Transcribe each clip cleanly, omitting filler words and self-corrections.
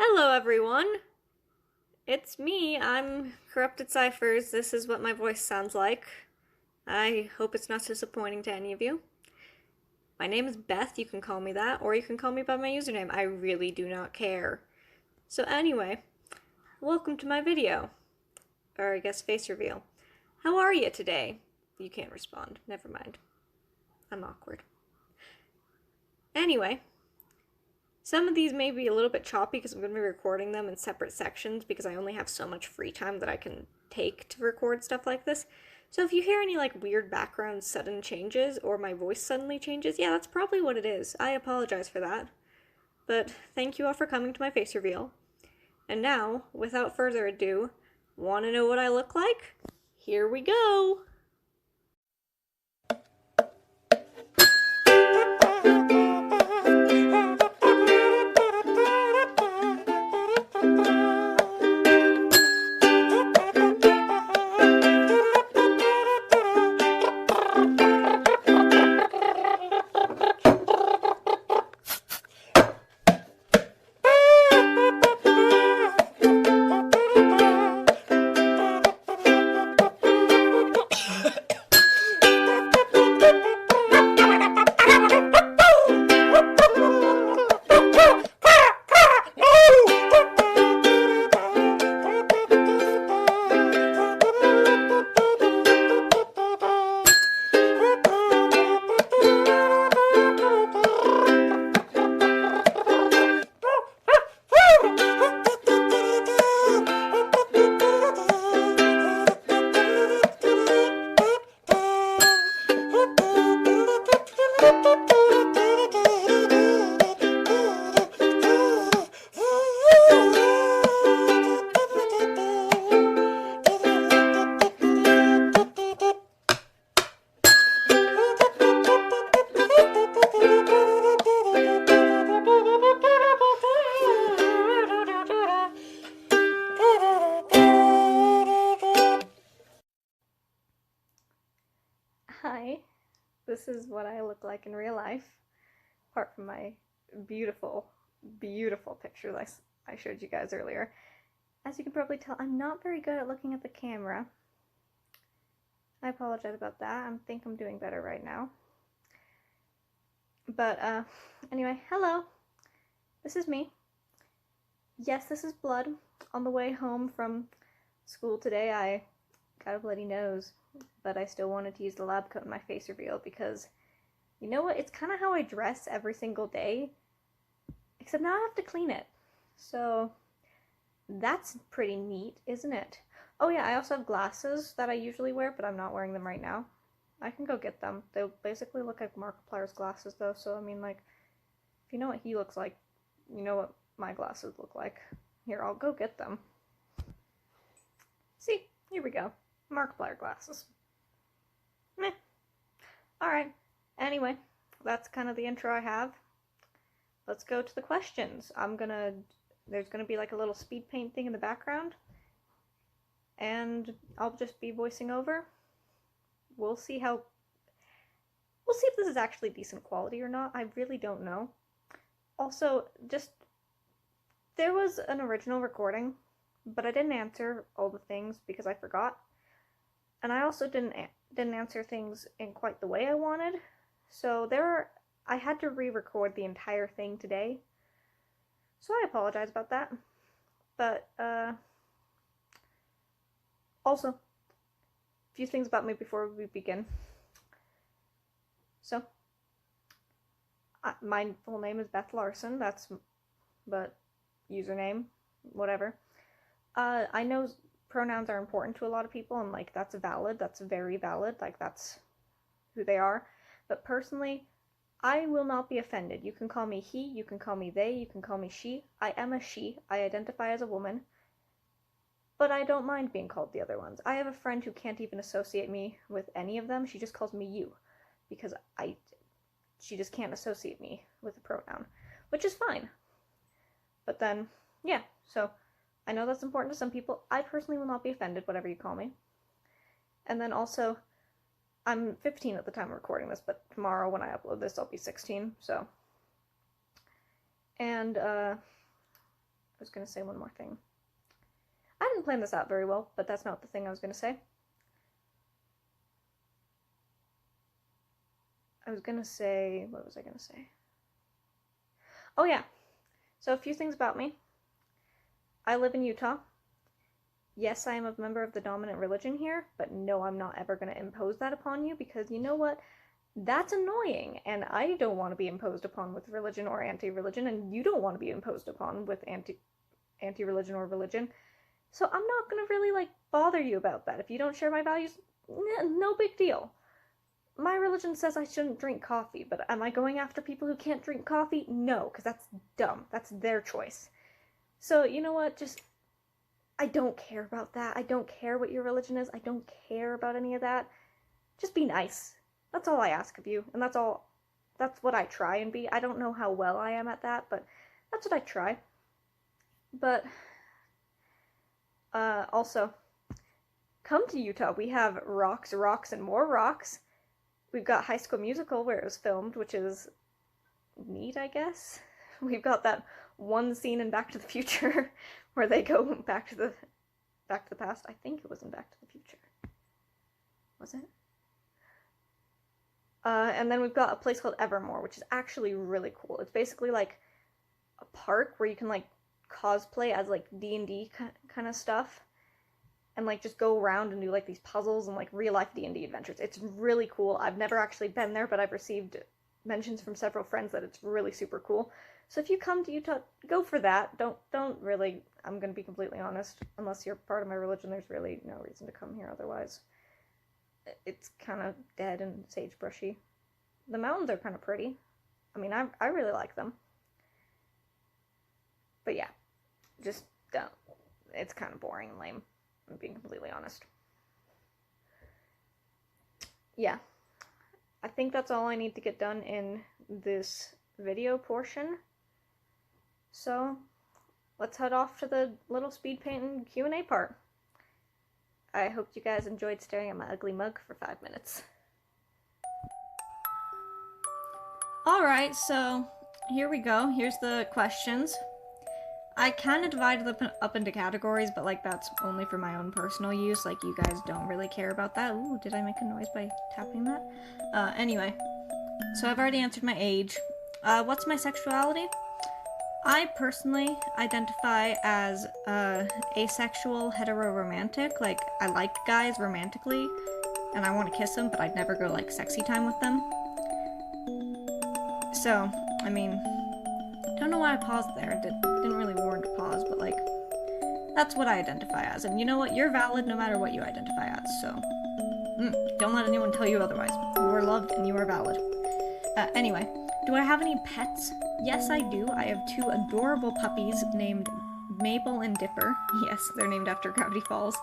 Hello everyone! It's me, I'm Corrupted-Ciphers. This is what my voice sounds like. I hope it's not disappointing to any of you. My name is Beth, you can call me that, or you can call me by my username. I really do not care. So anyway, welcome to my video. Or I guess face reveal. How are you today? You can't respond. Never mind. I'm awkward. Anyway, some of these may be a little bit choppy because I'm going to be recording them in separate sections because I only have so much free time that I can take to record stuff like this. So if you hear any like weird background sudden changes or my voice suddenly changes, yeah, that's probably what it is. I apologize for that. But thank you all for coming to my face reveal. And now, without further ado, want to know what I look like? Here we go! Hi, this is what I look like in real life, apart from my beautiful, beautiful picture I showed you guys earlier. As you can probably tell, I'm not very good at looking at the camera. I apologize about that. I think I'm doing better right now. But, anyway, hello. This is me. Yes, this is blood. On the way home from school today, I got a bloody nose, but I still wanted to use the lab coat in my face reveal because, you know what, it's kind of how I dress every single day, except now I have to clean it. So, that's pretty neat, isn't it? Oh yeah, I also have glasses that I usually wear, but I'm not wearing them right now. I can go get them. They basically look like Markiplier's glasses though, so I mean like, if you know what he looks like, you know what my glasses look like. Here, I'll go get them. See, here we go. Markiplier glasses. Meh. Alright, anyway, that's kind of the intro I have. Let's go to the questions. There's gonna be like a little speed paint thing in the background, and I'll just be voicing over. We'll see if this is actually decent quality or not. I really don't know. Also, there was an original recording, but I didn't answer all the things because I forgot. And I also didn't answer things in quite the way I wanted. So I had to re-record the entire thing today. So I apologize about that. But, also, a few things about me before we begin. So, my full name is Beth Larson, but username, whatever. I know pronouns are important to a lot of people, and like, that's valid, that's very valid, like, that's who they are. But personally, I will not be offended. You can call me he, you can call me they, you can call me she. I am a she, I identify as a woman, but I don't mind being called the other ones. I have a friend who can't even associate me with any of them. She just calls me you, because she just can't associate me with a pronoun, which is fine. But then, yeah, so I know that's important to some people. I personally will not be offended, whatever you call me. And then also, I'm 15 at the time of recording this, but tomorrow when I upload this, I'll be 16, so. And, was gonna say one more thing. I didn't plan this out very well, but that's not the thing I was gonna say. What was I gonna say? Oh yeah, so a few things about me. I live in Utah. Yes, I am a member of the dominant religion here, but no, I'm not ever going to impose that upon you, because you know what? That's annoying, and I don't want to be imposed upon with religion or anti-religion, and you don't want to be imposed upon with anti-religion or religion. So I'm not going to really, like, bother you about that. If you don't share my values, no big deal. My religion says I shouldn't drink coffee, but am I going after people who can't drink coffee? No, because that's dumb. That's their choice. So, you know what? I don't care about that. I don't care what your religion is. I don't care about any of that. Just be nice. That's all I ask of you, and that's what I try and be. I don't know how well I am at that, but that's what I try. But, also, come to Utah. We have rocks, and more rocks. We've got High School Musical, where it was filmed, which is neat, I guess. We've got that one scene in Back to the Future where they go back to the past. I think it was in Back to the Future. Was it? And then we've got a place called Evermore, which is actually really cool. It's basically like a park where you can like cosplay as like D&D kind of stuff, and like just go around and do like these puzzles and like real life D&D adventures. It's really cool. I've never actually been there, but I've received mentions from several friends that it's really super cool. So if you come to Utah, go for that. Don't really, I'm gonna be completely honest, unless you're part of my religion, there's really no reason to come here otherwise. It's kind of dead and sagebrushy. The mountains are kind of pretty. I mean, I really like them. But yeah, just don't. It's kind of boring and lame, I'm being completely honest. Yeah, I think that's all I need to get done in this video portion. So, let's head off to the little speed paint and Q&A part. I hope you guys enjoyed staring at my ugly mug for 5 minutes. Alright, so here we go. Here's the questions. I kind of divided them up into categories, but like that's only for my own personal use. Like you guys don't really care about that. Ooh, did I make a noise by tapping that? Anyway, so I've already answered my age. What's my sexuality? I personally identify as asexual heteroromantic. Like, I like guys romantically, and I want to kiss them, but I'd never go, like, sexy time with them. So, I mean, don't know why I paused there. Didn't really warrant a pause, but, like, that's what I identify as. And you know what? You're valid no matter what you identify as, so don't let anyone tell you otherwise. You are loved and you are valid. Anyway, do I have any pets? Yes, I do. I have 2 adorable puppies named Mabel and Dipper. Yes, they're named after Gravity Falls.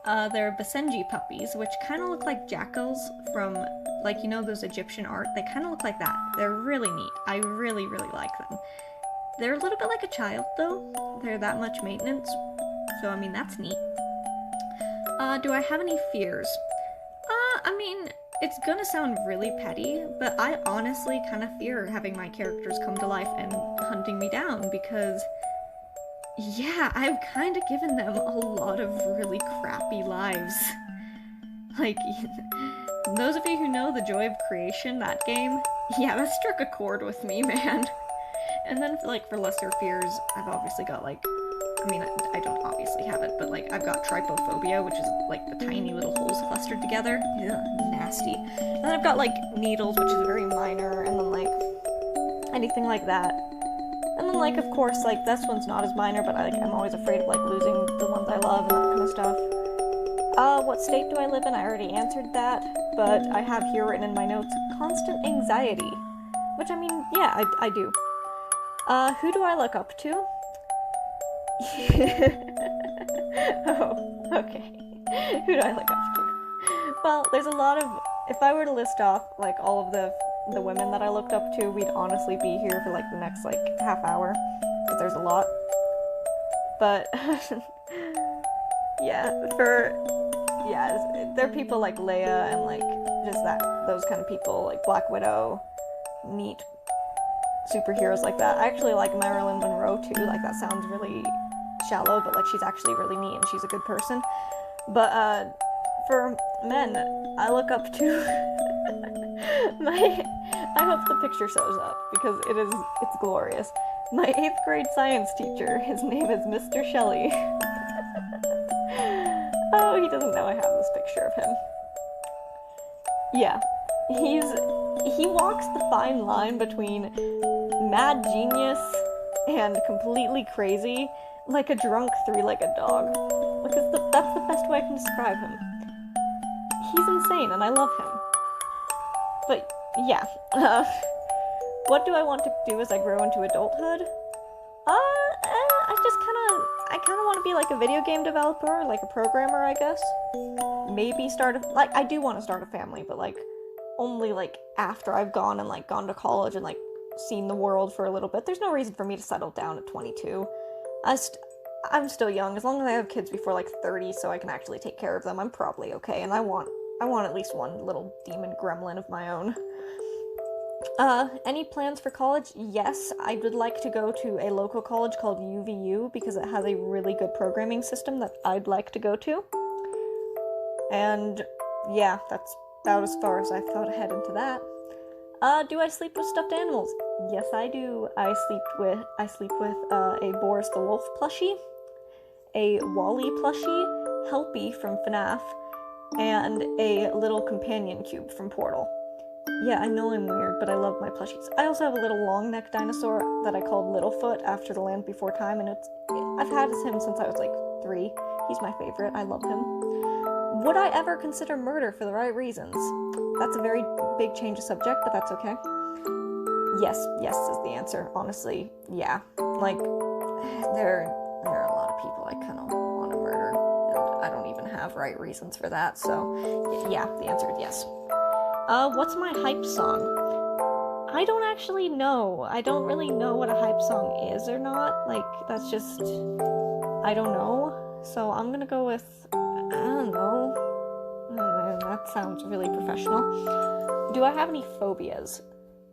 They're Basenji puppies, which kind of look like jackals from, like, you know those Egyptian art? They kind of look like that. They're really neat. I really, really like them. They're a little bit like a child, though. They're that much maintenance. So, I mean, that's neat. Do I have any fears? I mean, it's gonna sound really petty, but I honestly kind of fear having my characters come to life and hunting me down, because, yeah, I've kind of given them a lot of really crappy lives. Like, those of you who know The Joy of Creation, that game, yeah, that struck a chord with me, man. And then, like, for lesser fears, I've obviously got, like, I mean, I don't obviously have it, but, like, I've got trypophobia, which is, like, the tiny little holes clustered together. Ugh, nasty. And then I've got, like, needles, which is very minor, and then, like, anything like that. And then, like, of course, like, this one's not as minor, but, I'm always afraid of, like, losing the ones I love and that kind of stuff. What state do I live in? I already answered that, but I have here written in my notes, constant anxiety. Which, I mean, yeah, I do. Who do I look up to? Oh, okay. Who do I look up to? Well, there's a lot of, if I were to list off, like, all of the women that I looked up to, we'd honestly be here for, like, the next, like, half hour, because there's a lot. But, yeah, there are people like Leia and, like, just those kind of people, like Black Widow, neat. superheroes like that. I actually like Marilyn Monroe too. Like, that sounds really shallow, but like she's actually really neat and she's a good person. But for men, I look up to I hope the picture shows up because it's glorious. My 8th grade science teacher, his name is Mr. Shelley. Oh, he doesn't know I have this picture of him. Yeah, he walks the fine line between mad genius and completely crazy, like a drunk three-legged dog. Because that's the best way I can describe him. He's insane, and I love him. But yeah, what do I want to do as I grow into adulthood? I kind of want to be like a video game developer, like a programmer, I guess. Maybe I do want to start a family, but like only like after I've gone to college and like seen the world for a little bit. There's no reason for me to settle down at 22. I'm still young. As long as I have kids before like 30, so I can actually take care of them, I'm probably okay. And I want at least one little demon gremlin of my own. Any plans for college? Yes, I would like to go to a local college called UVU because it has a really good programming system that I'd like to go to. And yeah, that's about as far as I've thought ahead into that. Do I sleep with stuffed animals? Yes, I do. I sleep with a Boris the Wolf plushie, a Wally plushie, Helpy from FNAF, and a little companion cube from Portal. Yeah, I know I'm weird, but I love my plushies. I also have a little long-necked dinosaur that I called Littlefoot after The Land Before Time, and I've had him since I was like 3. He's my favorite. I love him. Would I ever consider murder for the right reasons? That's a very big change of subject, but that's okay. Yes is the answer. Honestly, yeah. Like, there are a lot of people I kind of want to murder, and I don't even have right reasons for that, so yeah, the answer is yes. What's my hype song? I don't actually know. I don't really know what a hype song is or not. Like, that's just, I don't know. So I'm gonna go with, I don't know. That sounds really professional. Do I have any phobias?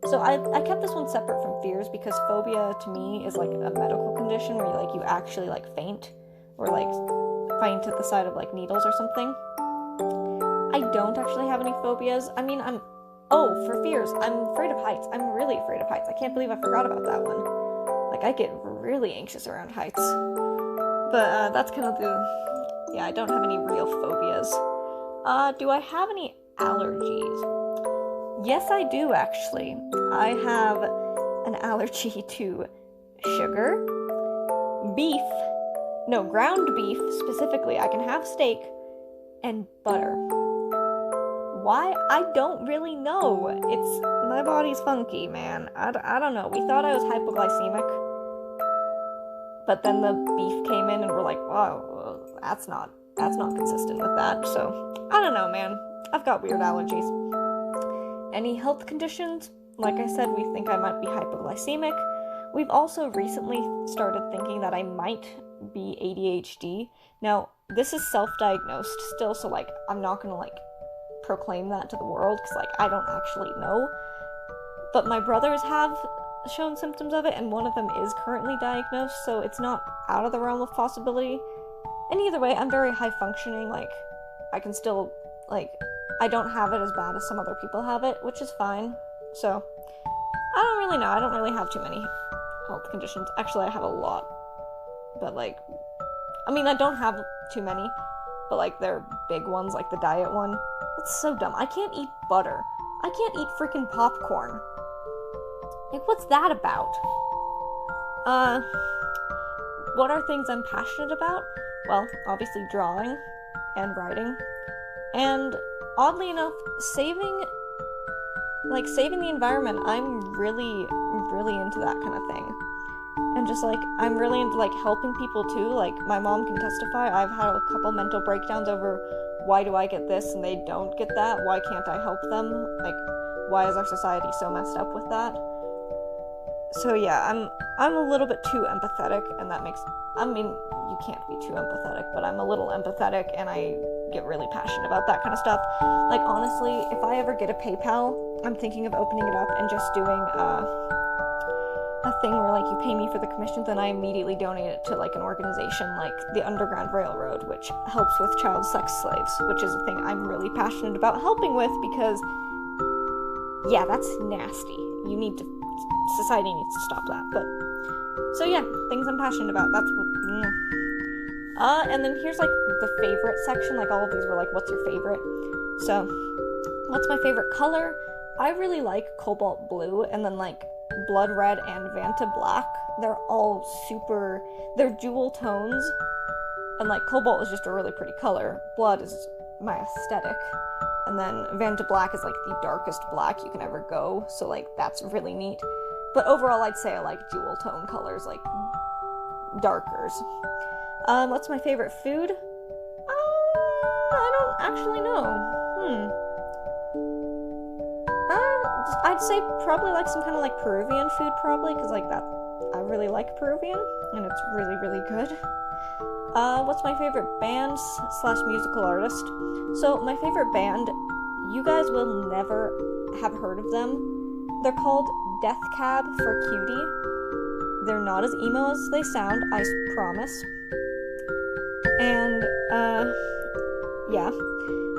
So I kept this one separate from fears because phobia to me is like a medical condition where you actually like faint or like faint at the sight of like needles or something. I don't actually have any phobias. I mean, for fears, I'm afraid of heights. I'm really afraid of heights. I can't believe I forgot about that one. Like, I get really anxious around heights. But, that's kind of I don't have any real phobias. Do I have any allergies? Yes, I do, actually. I have an allergy to sugar, ground beef, specifically. I can have steak, and butter. Why? I don't really know. My body's funky, man. I don't know. We thought I was hypoglycemic, but then the beef came in and we're like, wow, that's not consistent with that. So, I don't know, man. I've got weird allergies. Any health conditions? Like I said, we think I might be hypoglycemic. We've also recently started thinking that I might be ADHD. Now, this is self-diagnosed still, so like I'm not gonna like proclaim that to the world because like I don't actually know. But my brothers have shown symptoms of it, and one of them is currently diagnosed, so it's not out of the realm of possibility. And either way, I'm very high functioning. Like, I can still I don't have it as bad as some other people have it, which is fine. So I don't really know. I don't really have too many health conditions. Actually, I have a lot, but I don't have too many, but like they're big ones, like the diet one. That's so dumb. I can't eat butter. I can't eat freaking popcorn. Like, what's that about? What are things I'm passionate about? Well, obviously drawing and writing, and oddly enough, saving the environment. I'm really into that kind of thing. And just I'm really into helping people too. Like, my mom can testify, I've had a couple mental breakdowns over why do I get this and they don't get that? Why can't I help them? Like, why is our society so messed up with that? So yeah, I'm a little bit too empathetic, and that makes, you can't be too empathetic, but I'm a little empathetic and I get really passionate about that kind of stuff. Like, honestly, if I ever get a PayPal, I'm thinking of opening it up and just doing a thing where like you pay me for the commissions and I immediately donate it to like an organization like the Underground Railroad, which helps with child sex slaves, which is a thing I'm really passionate about helping with because, yeah, that's nasty. Society needs to stop that. But so yeah, things I'm passionate about. That's what. And then here's like the favorite section. Like all of these were like, what's your favorite? So, what's my favorite color? I really like cobalt blue, and then like blood red and Vanta black. They're all they're jewel tones, and like cobalt is just a really pretty color. Blood is my aesthetic, and then Vanta black is like the darkest black you can ever go, so like that's really neat. But overall, I'd say I like jewel tone colors, like darkers. What's my favorite food? I don't actually know. I'd say probably like some kind of like Peruvian food, probably, because like that, I really like Peruvian, and it's really, really good. What's my favorite band / musical artist? So my favorite band, you guys will never have heard of them. They're called Death Cab for Cutie. They're not as emo as they sound, I promise. And, yeah.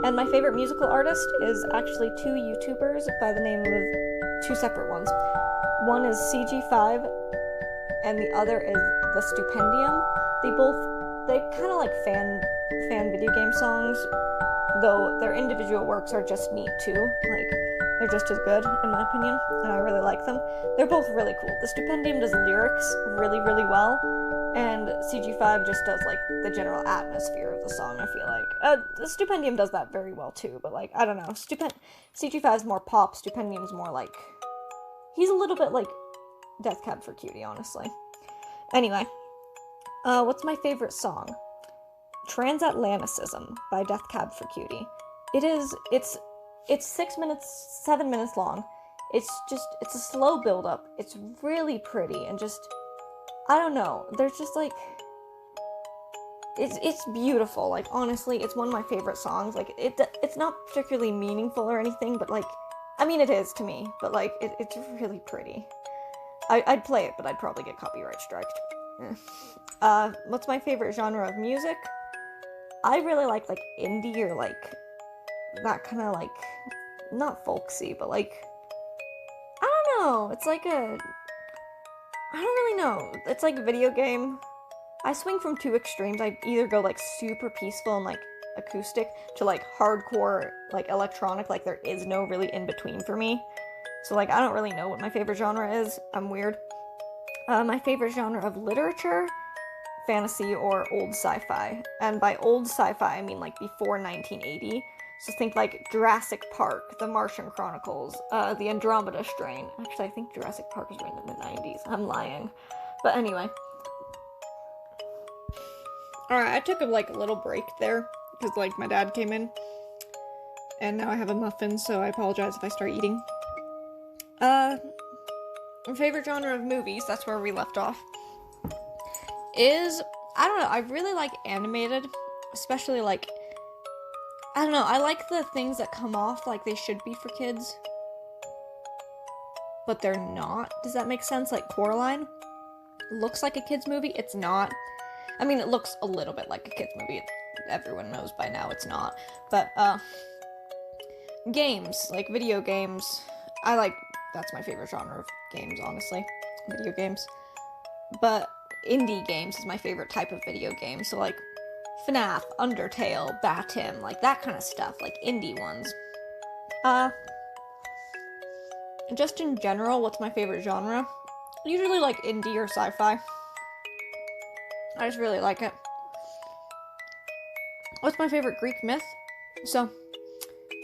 And my favorite musical artist is actually two YouTubers by the name of two separate ones. One is CG5, and the other is The Stupendium. They kind of like fan video game songs, though their individual works are just neat too. Like, they're just as good, in my opinion, and I really like them. They're both really cool. The Stupendium does lyrics really, really well, and CG5 just does, like, the general atmosphere of the song, I feel like. The Stupendium does that very well, too, but, like, I don't know. CG5's more pop, Stupendium's more, like... He's a little bit like Death Cab for Cutie, honestly. Anyway, what's my favorite song? Transatlanticism by Death Cab for Cutie. It's 7 minutes long. It's a slow build-up. It's really pretty, and just... I don't know, there's just, like, it's beautiful, like, honestly, it's one of my favorite songs, like, it's not particularly meaningful or anything, but, like, I mean, it is to me, but, like, it's really pretty. I'd play it, but I'd probably get copyright striked. What's my favorite genre of music? I really like indie, or, like, that kind of, like, not folksy, but, like, I don't know, it's like I don't really know. It's like a video game. I swing from two extremes. I either go like super peaceful and like acoustic to like hardcore, like electronic, like there is no really in between for me. So like I don't really know what my favorite genre is. I'm weird. My favorite genre of literature, fantasy or old sci-fi. And by old sci-fi, I mean like before 1980. So think like Jurassic Park, The Martian Chronicles, The Andromeda Strain. Actually, I think Jurassic Park was written in the 90s. I'm lying. But anyway. Alright, I took a little break there, because like my dad came in. And now I have a muffin, so I apologize if I start eating. My favorite genre of movies, that's where we left off, is, I don't know, I really like animated, especially like, I don't know, I like the things that come off like they should be for kids, but they're not. Does that make sense? Like Coraline looks like a kid's movie, it's not. I mean, it looks a little bit like a kid's movie, everyone knows by now it's not, but, games, like video games, that's my favorite genre of games, honestly, video games, but indie games is my favorite type of video game, so like, FNAF, Undertale, Batim, like that kind of stuff, like indie ones. Just in general, what's my favorite genre? Usually like indie or sci-fi. I just really like it. What's my favorite Greek myth? So,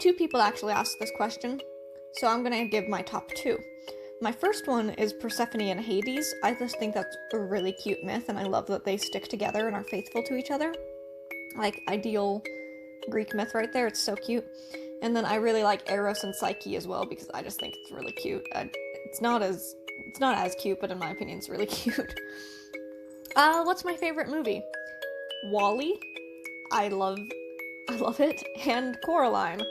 2 people actually asked this question, so I'm gonna give my top 2. My first one is Persephone and Hades. I just think that's a really cute myth, and I love that they stick together and are faithful to each other. Like, ideal Greek myth right there, it's so cute. And then I really like Eros and Psyche as well, because I just think it's really cute. It's not as cute, but in my opinion, it's really cute. What's my favorite movie? WALL-E. I love it. And Coraline.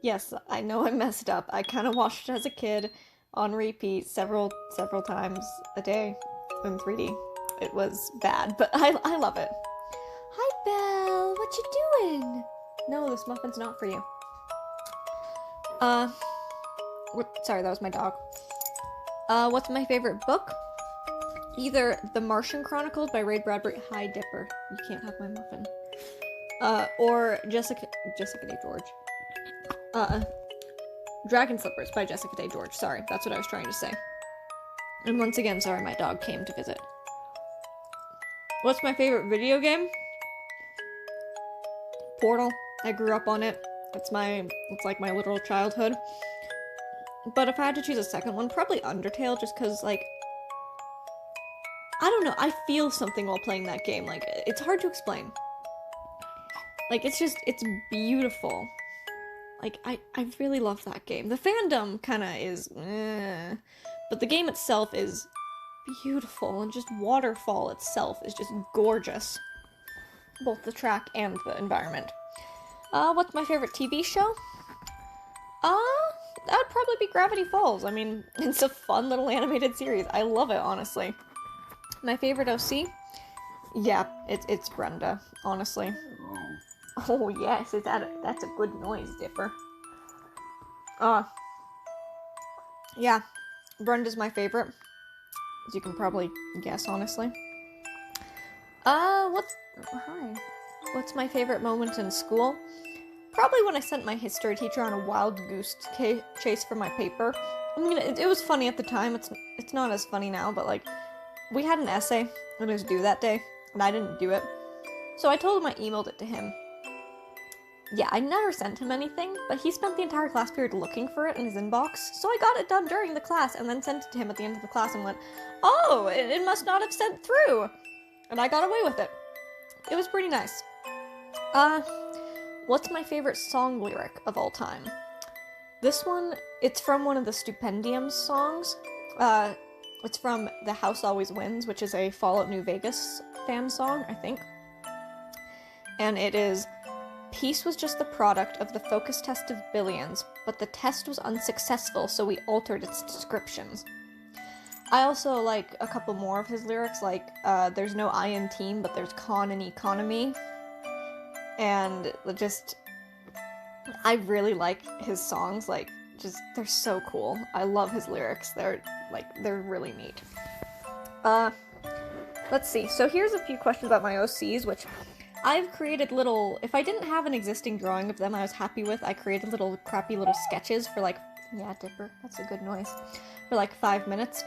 Yes, I know I messed up. I kind of watched it as a kid, on repeat several times a day in 3D. It was bad, but I love it. Hi, Belle. What you doing? No, this muffin's not for you. Sorry, that was my dog. What's my favorite book? Either The Martian Chronicles by Ray Bradbury. Hi, Dipper. You can't have my muffin. Or Jessica Day George. Dragon Slippers by Jessica Day George. Sorry, that's what I was trying to say. And once again, sorry, my dog came to visit. What's my favorite video game? Portal. I grew up on it. It's like my literal childhood. But if I had to choose a second one, probably Undertale, just because, like, I don't know, I feel something while playing that game. Like, it's hard to explain. Like, it's beautiful. Like, I really love that game. The fandom kinda is, but the game itself is beautiful, and just Waterfall itself is just gorgeous. Both the track and the environment. What's my favorite TV show? That would probably be Gravity Falls. I mean, it's a fun little animated series. I love it, honestly. My favorite OC? Yeah, it's Brenda, honestly. Oh, yes, that's a good noise, Dipper. Yeah, Brenda's my favorite. As you can probably guess, honestly. What's my favorite moment in school? Probably when I sent my history teacher on a wild goose chase for my paper. I mean, it was funny at the time. It's not as funny now, but, like, we had an essay, and it was due that day, and I didn't do it. So I told him I emailed it to him. Yeah, I never sent him anything, but he spent the entire class period looking for it in his inbox, so I got it done during the class, and then sent it to him at the end of the class and went, oh, it must not have sent through! And I got away with it. It was pretty nice. What's my favorite song lyric of all time? This one, it's from one of the Stupendium songs. It's from The House Always Wins, which is a Fallout New Vegas fan song, I think. And it is, peace was just the product of the focus test of billions, but the test was unsuccessful, so we altered its descriptions. I also like a couple more of his lyrics, like, there's no I in team, but there's con in economy. And just, I really like his songs, like, just, they're so cool. I love his lyrics. They're really neat. Let's see. So here's a few questions about my OCs, which I've created little, if I didn't have an existing drawing of them I was happy with, I created little crappy little sketches for, like, yeah, Dipper, that's a good noise, for like 5 minutes.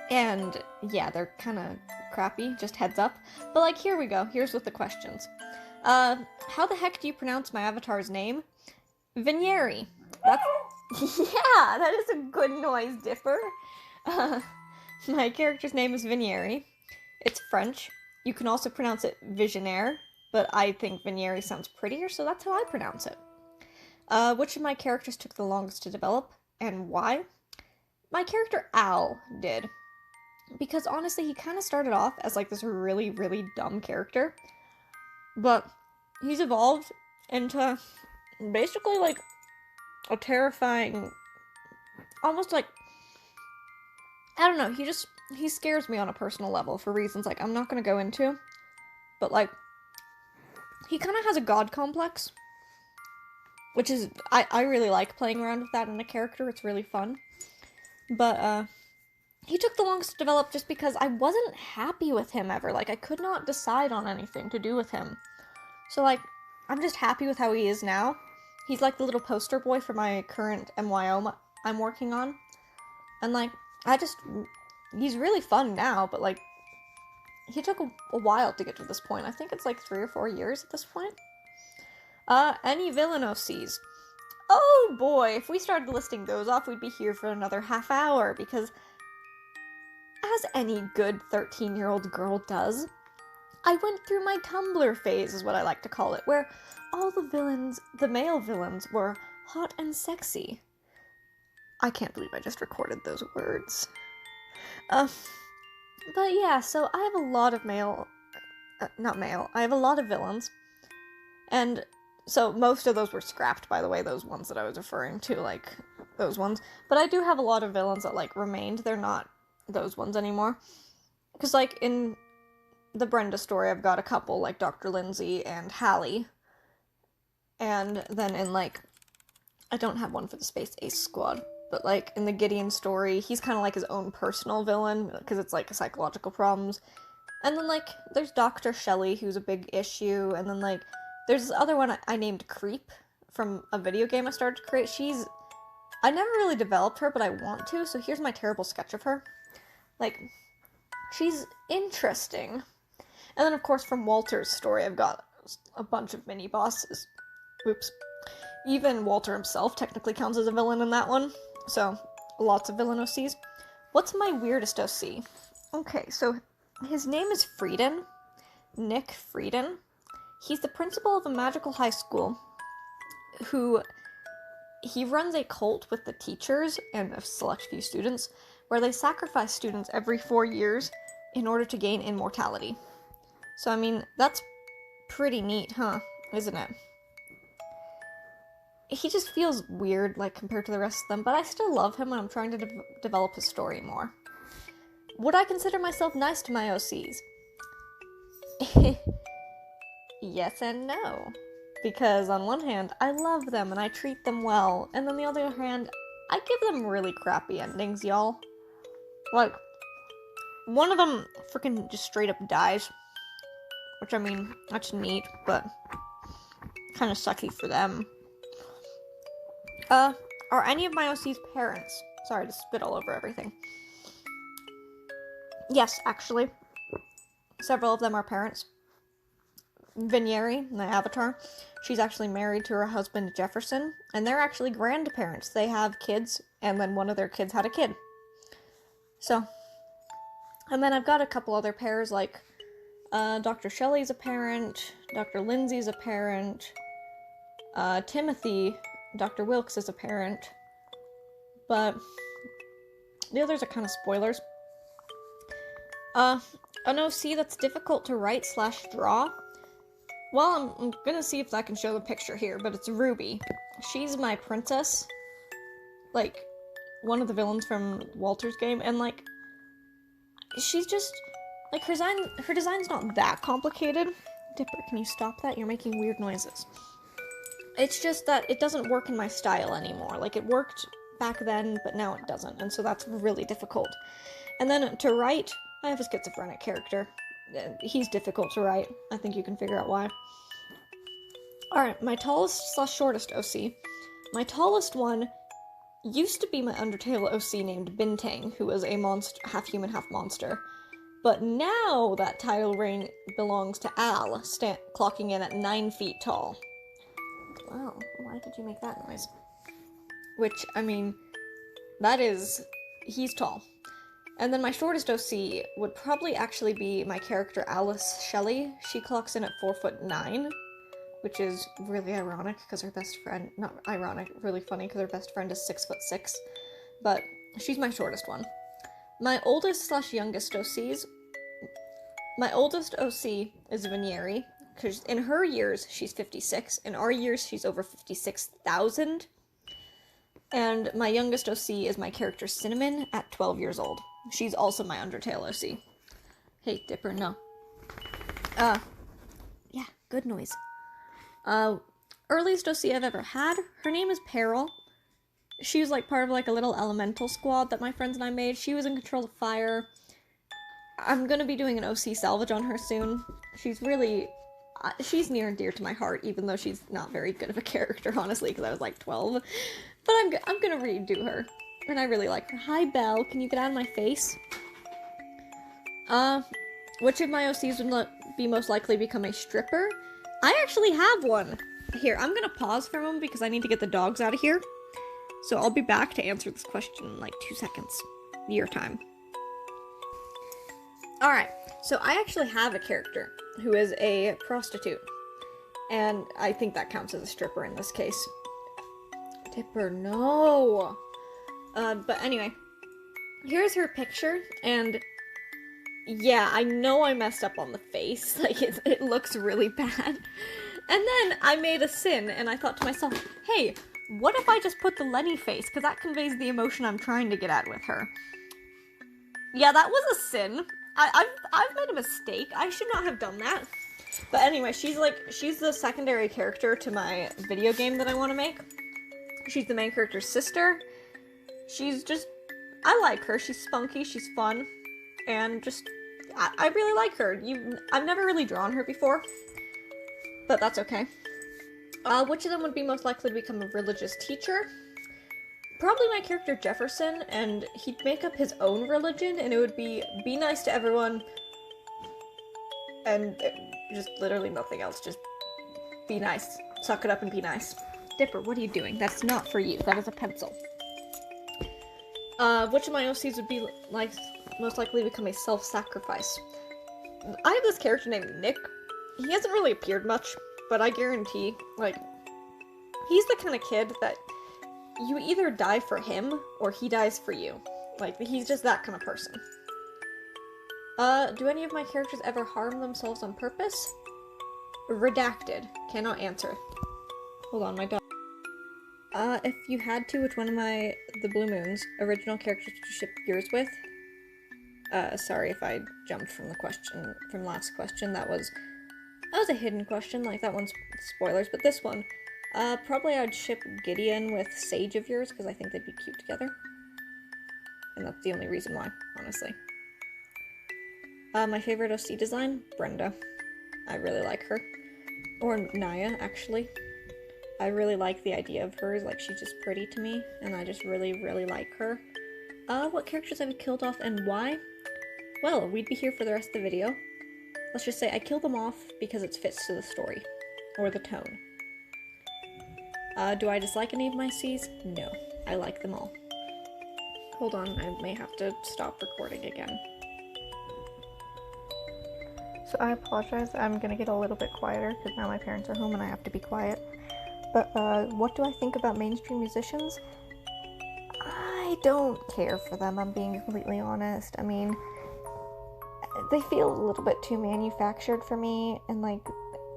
And yeah, they're kind of crappy, just heads up. But, like, here we go. Here's with the questions. How the heck do you pronounce my avatar's name? Vigneri. That's, yeah, that is a good noise, Dipper. My character's name is Vigneri. It's French. You can also pronounce it Visionaire, but I think Vigneri sounds prettier, so that's how I pronounce it. Which of my characters took the longest to develop, and why? My character Al did. Because honestly, he kind of started off as, like, this really, really dumb character. But he's evolved into basically, like, a terrifying, almost like, I don't know, he scares me on a personal level for reasons, like, I'm not gonna go into. But, like, he kind of has a god complex. Which is, I really like playing around with that in a character, it's really fun. But, he took the longest to develop just because I wasn't happy with him ever. Like, I could not decide on anything to do with him. So, like, I'm just happy with how he is now. He's like the little poster boy for my current MYO I'm working on. And, like, he's really fun now, but, like, he took a while to get to this point. I think it's like 3 or 4 years at this point. Any villain OCs? Oh boy, if we started listing those off, we'd be here for another half hour, because as any good 13-year-old girl does, I went through my Tumblr phase, is what I like to call it, where all the male villains, were hot and sexy. I can't believe I just recorded those words. But yeah, so I have a lot of I have a lot of villains, and so most of those were scrapped, by the way, those ones that I was referring to, like, those ones. But I do have a lot of villains that, like, remained. They're not those ones anymore. Because, like, in the Brenda story, I've got a couple, like Dr. Lindsay and Hallie. And then in, like, I don't have one for the Space Ace Squad. But, like, in the Gideon story, he's kind of like his own personal villain, because it's, like, psychological problems. And then, like, there's Dr. Shelley, who's a big issue, and then, like, there's this other one I named Creep from a video game I started to create. I never really developed her, but I want to, so here's my terrible sketch of her. Like, she's interesting. And then, of course, from Walter's story, I've got a bunch of mini-bosses. Oops. Even Walter himself technically counts as a villain in that one. So, lots of villain OCs. What's my weirdest OC? Okay, so his name is Frieden. Nick Frieden. He's the principal of a magical high school he runs a cult with the teachers and a select few students where they sacrifice students every 4 years in order to gain immortality. So, I mean, that's pretty neat, huh? Isn't it? He just feels weird, like, compared to the rest of them, but I still love him and I'm trying to develop his story more. Would I consider myself nice to my OCs? Yes and no. Because on one hand, I love them and I treat them well, and on the other hand, I give them really crappy endings, y'all. Like, one of them freaking just straight up dies. Which, I mean, that's neat, but kind of sucky for them. Are any of my OC's parents? Sorry to spit all over everything. Yes, actually. Several of them are parents. Vinyeri, my avatar, she's actually married to her husband Jefferson, and they're actually grandparents. They have kids, and then one of their kids had a kid. So, and then I've got a couple other pairs, like, Dr. Shelley's a parent, Dr. Lindsay's a parent, Timothy, Dr. Wilkes is a parent, but the others are kind of spoilers. An OC that's difficult to write / draw. Well, I'm gonna see if I can show the picture here, but it's Ruby. She's my princess. Like, one of the villains from Walter's game, and, like, she's just, like, her design's not that complicated. Dipper, can you stop that? You're making weird noises. It's just that it doesn't work in my style anymore. Like, it worked back then, but now it doesn't, and so that's really difficult. And then to write, I have a schizophrenic character. He's difficult to write. I think you can figure out why. Alright, my tallest / shortest OC. My tallest one used to be my Undertale OC named Bintang, who was a monster, half human, half monster. But now that title reign belongs to Al, clocking in at 9 feet tall. Wow, why did you make that noise? Which, I mean, he's tall. And then my shortest OC would probably actually be my character Alice Shelley. She clocks in at 4'9", which is really ironic because her best friend, not ironic, really funny because her best friend is 6'6", but she's my shortest one. My oldest / youngest OCs, my oldest OC is Vinyeri, because in her years she's 56, in our years she's over 56,000, and my youngest OC is my character Cinnamon at 12 years old. She's also my Undertale OC. Hey, Dipper, no. Yeah, good noise. Earliest OC I've ever had, her name is Peril. She was, like, part of, like, a little elemental squad that my friends and I made. She was in control of fire. I'm gonna be doing an OC salvage on her soon. She's really, she's near and dear to my heart, even though she's not very good of a character, honestly, because I was, like, 12. But I'm gonna redo her. And I really like her. Hi, Belle. Can you get out of my face? Which of my OCs would be most likely become a stripper? I actually have one. Here, I'm gonna pause for a moment because I need to get the dogs out of here. So I'll be back to answer this question in, like, 2 seconds. Your time. Alright, so I actually have a character who is a prostitute. And I think that counts as a stripper in this case. Dipper, no! But anyway, here's her picture, and yeah, I know I messed up on the face, like, it looks really bad. And then I made a sin, and I thought to myself, hey, What if I just put the Lenny face? Because that conveys the emotion I'm trying to get at with her. Yeah, that was a sin. I've made a mistake. I should not have done that. But anyway, she's the secondary character to my video game that I want to make. She's the main character's sister. I like her. She's spunky, she's fun, and I really like her. I've never really drawn her before, but that's okay. Which of them would be most likely to become a religious teacher? Probably my character Jefferson, and he'd make up his own religion, and it would be nice to everyone, and just literally nothing else, just be nice. Suck it up and be nice. Dipper, what are you doing? That's not for you. That is a pencil. Which of my OCs would be most likely to become a self-sacrifice? I have this character named Nick. He hasn't really appeared much, but I guarantee, he's the kind of kid that you either die for him or he dies for you. He's just that kind of person. Do any of my characters ever harm themselves on purpose? Redacted. Cannot answer. Hold on, my dog. If you had to, which one of the Blue Moon's original characters would you ship yours with? Sorry if I jumped from last question. That was a hidden question, that one's spoilers, but this one, probably I'd ship Gideon with Sage of yours, because I think they'd be cute together. And that's the only reason why, honestly. My favorite OC design? Brenda. I really like her. Or Naya, actually. I really like the idea of hers, she's just pretty to me, and I just really, really like her. What characters have you killed off and why? Well, we'd be here for the rest of the video. Let's just say I kill them off because it fits to the story, or the tone. Do I dislike any of my Cs? No, I like them all. Hold on, I may have to stop recording again. So I apologize, I'm gonna get a little bit quieter because now my parents are home and I have to be quiet. But, what do I think about mainstream musicians? I don't care for them, I'm being completely honest. I mean, they feel a little bit too manufactured for me, and,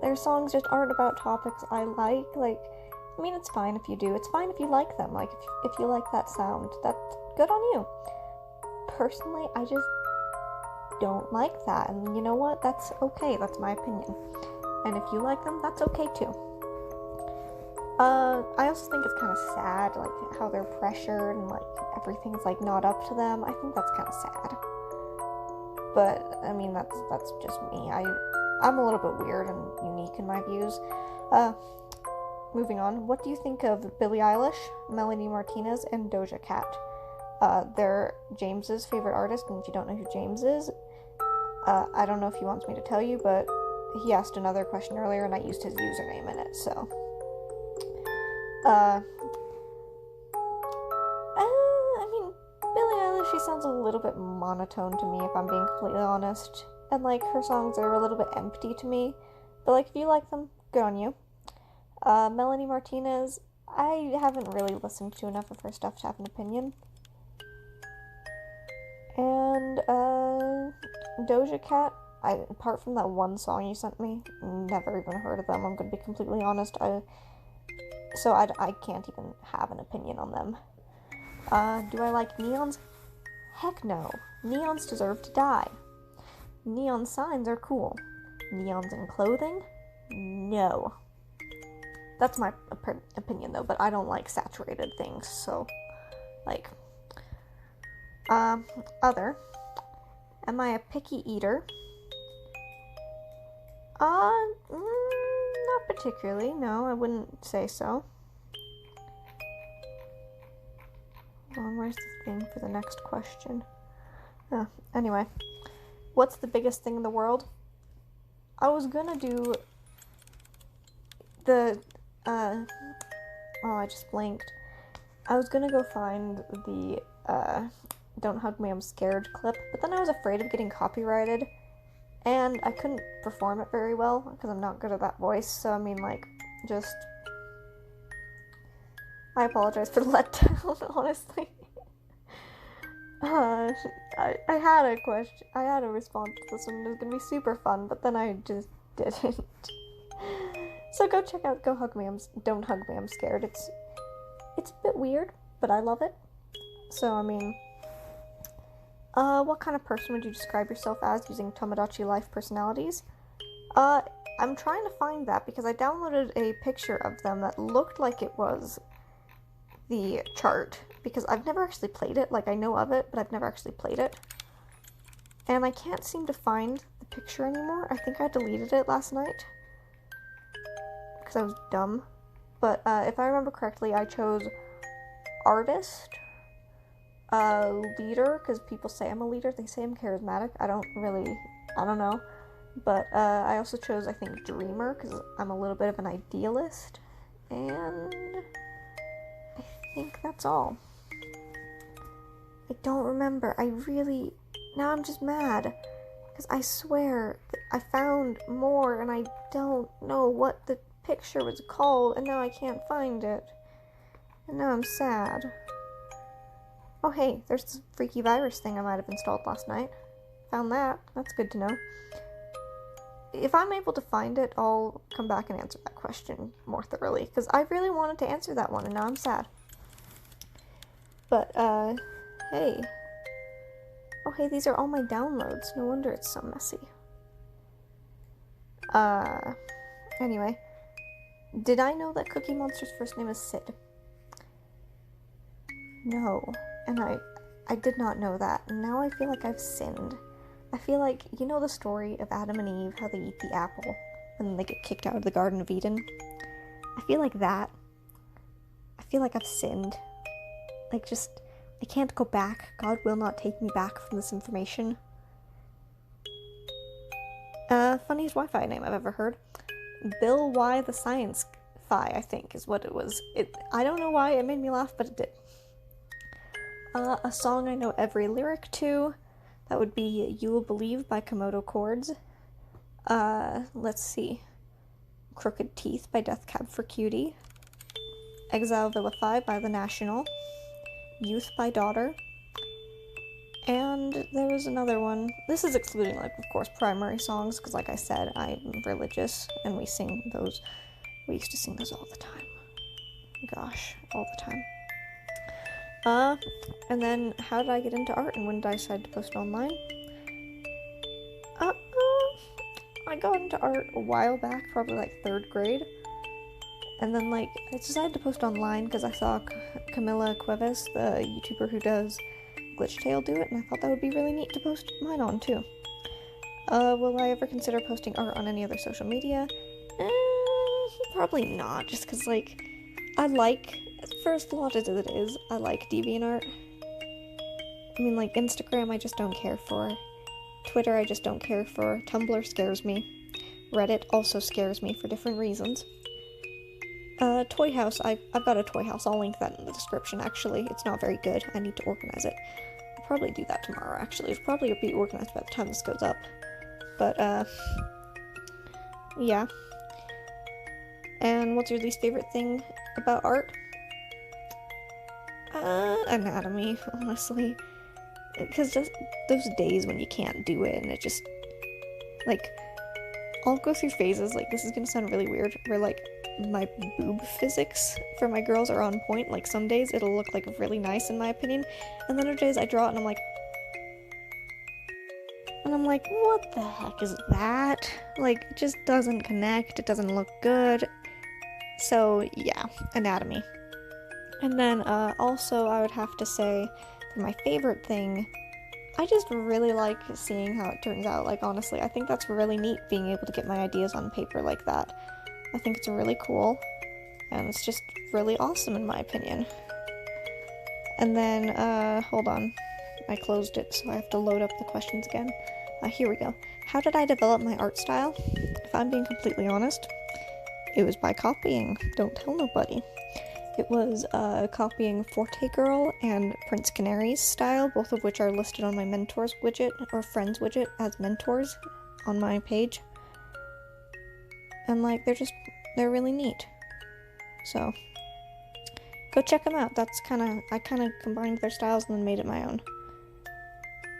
their songs just aren't about topics I like. I mean, it's fine if you do. It's fine if you like them. If you like that sound, that's good on you. Personally, I just don't like that, and you know what? That's okay. That's my opinion. And if you like them, that's okay, too. I also think it's kind of sad, how they're pressured and, everything's, not up to them. I think that's kind of sad. But, I mean, that's just me. I'm a little bit weird and unique in my views. Moving on. What do you think of Billie Eilish, Melanie Martinez, and Doja Cat? They're James's favorite artist, and if you don't know who James is, I don't know if he wants me to tell you, but he asked another question earlier, and I used his username in it, so... I mean, Billie Eilish, she sounds a little bit monotone to me, if I'm being completely honest. And, her songs are a little bit empty to me. But, if you like them, good on you. Melanie Martinez, I haven't really listened to enough of her stuff to have an opinion. And, Doja Cat, apart from that one song you sent me, never even heard of them, I'm gonna be completely honest. So I can't even have an opinion on them. Do I like neons? Heck no. Neons deserve to die. Neon signs are cool. Neons in clothing? No. That's my opinion, though, but I don't like saturated things, so, other. Am I a picky eater? Not particularly, no, I wouldn't say so. Where's the thing for the next question? Anyway. What's the biggest thing in the world? I was gonna do the, oh, I just blanked. I was gonna go find the, Don't Hug Me, I'm Scared clip, but then I was afraid of getting copyrighted, and I couldn't perform it very well, because I'm not good at that voice, so I mean, I apologize for the letdown, honestly. I had a question, I had a response to this one, it was gonna be super fun, but then I just didn't. So go check out Don't Hug Me, I'm Scared. It's a bit weird, but I love it. So, I mean, what kind of person would you describe yourself as using Tomodachi Life personalities? I'm trying to find that because I downloaded a picture of them that looked like it was the chart, because I've never actually played it. Like, I know of it, but I've never actually played it. And I can't seem to find the picture anymore. I think I deleted it last night because I was dumb. But if I remember correctly, I chose artist, leader, because people say I'm a leader. They say I'm charismatic. I don't know. But I also chose, I think, dreamer, because I'm a little bit of an idealist. And I think that's all. I don't remember. Now I'm just mad. Because I swear that I found more and I don't know what the picture was called, and now I can't find it. And now I'm sad. Oh hey, there's this freaky virus thing I might have installed last night. Found that. That's good to know. If I'm able to find it, I'll come back and answer that question more thoroughly, because I really wanted to answer that one, and now I'm sad. But, hey. Oh, hey, these are all my downloads. No wonder it's so messy. Anyway. Did I know that Cookie Monster's first name is Sid? No. And I did not know that. And now I feel like I've sinned. I feel like, you know the story of Adam and Eve, how they eat the apple, and then they get kicked out of the Garden of Eden? I feel like that. I feel like I've sinned. Like, just, I can't go back. God will not take me back from this information. Funniest Wi-Fi name I've ever heard. Bill Y the Science Fi, I think, is what it was. I don't know why it made me laugh, but it did. A song I know every lyric to. That would be You Will Believe by Komodo Chords. Let's see. Crooked Teeth by Death Cab for Cutie. Exile Vilified by The National. Youth by Daughter. And there was another one. This is excluding, like, of course, primary songs, because like I said, I'm religious, and we sing those. We used to sing those all the time. Gosh, all the time. And then how did I get into art, and when did I decide to post online? I got into art a while back, probably like 3rd grade. And then, like, I decided to post online because I saw Camila Cuevas, the YouTuber who does Glitch Tale, do it, and I thought that would be really neat to post mine on, too. Will I ever consider posting art on any other social media? Probably not, just because, like, I like, for as flawed as it is, I like DeviantArt. I mean, like, Instagram I just don't care for. Twitter I just don't care for. Tumblr scares me. Reddit also scares me for different reasons. ToyHouse, I've got a ToyHouse, I'll link that in the description, actually. It's not very good, I need to organize it. I'll probably do that tomorrow, actually. It'll probably be organized by the time this goes up. But, yeah. And what's your least favorite thing about art? Anatomy, honestly. Because just those days when you can't do it, and it just, like, I'll go through phases, like, this is gonna sound really weird, where, like, my boob physics for my girls are on point. Like, some days it'll look, like, really nice, in my opinion, and then other days I draw it and I'm like, what the heck is that? Like, it just doesn't connect, it doesn't look good. So, yeah, anatomy. And then, also, I would have to say, for my favorite thing, I just really like seeing how it turns out. Like, honestly, I think that's really neat, being able to get my ideas on paper like that. I think it's really cool, and it's just really awesome in my opinion. And then, hold on. I closed it, so I have to load up the questions again. Here we go. How did I develop my art style? If I'm being completely honest, it was by copying. Don't tell nobody. It was copying Forte Girl and Prince Canary's style, both of which are listed on my mentors widget, or friends widget, as mentors on my page. And, like, they're really neat. So, go check them out. I kind of combined their styles and then made it my own.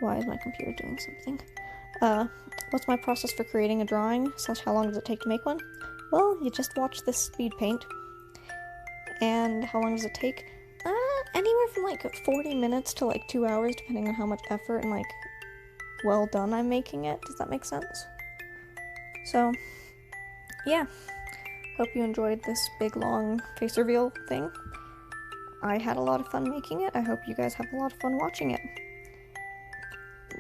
Why is my computer doing something? What's my process for creating a drawing? / how long does it take to make one? Well, you just watch this speed paint. And how long does it take? Anywhere from like 40 minutes to like 2 hours, depending on how much effort and like well done I'm making it. Does that make sense? So, yeah. Hope you enjoyed this big long face reveal thing. I had a lot of fun making it. I hope you guys have a lot of fun watching it.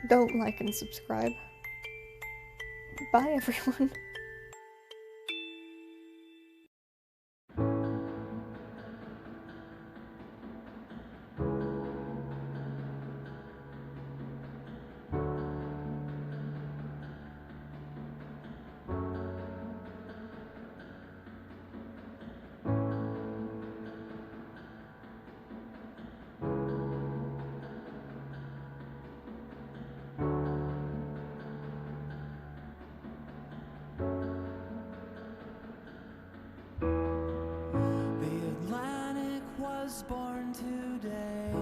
Don't like and subscribe. Bye, everyone. Born today,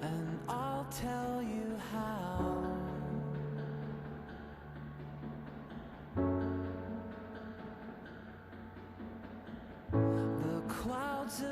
and I'll tell you how. The clouds